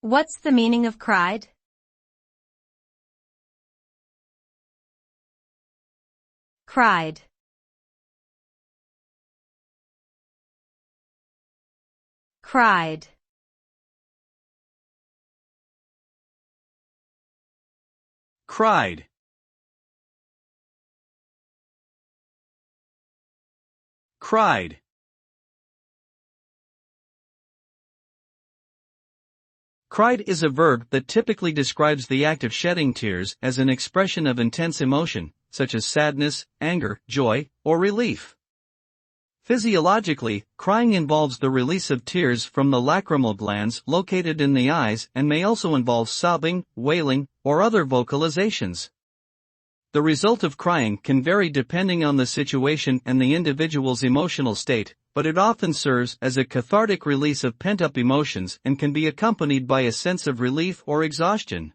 What's the meaning of cried? Cried. Cried. Cried. Cried. Cried is a verb that typically describes the act of shedding tears as an expression of intense emotion, such as sadness, anger, joy, or relief. Physiologically, crying involves the release of tears from the lacrimal glands located in the eyes and may also involve sobbing, wailing, or other vocalizations. The result of crying can vary depending on the situation and the individual's emotional state, but it often serves as a cathartic release of pent-up emotions and can be accompanied by a sense of relief or exhaustion.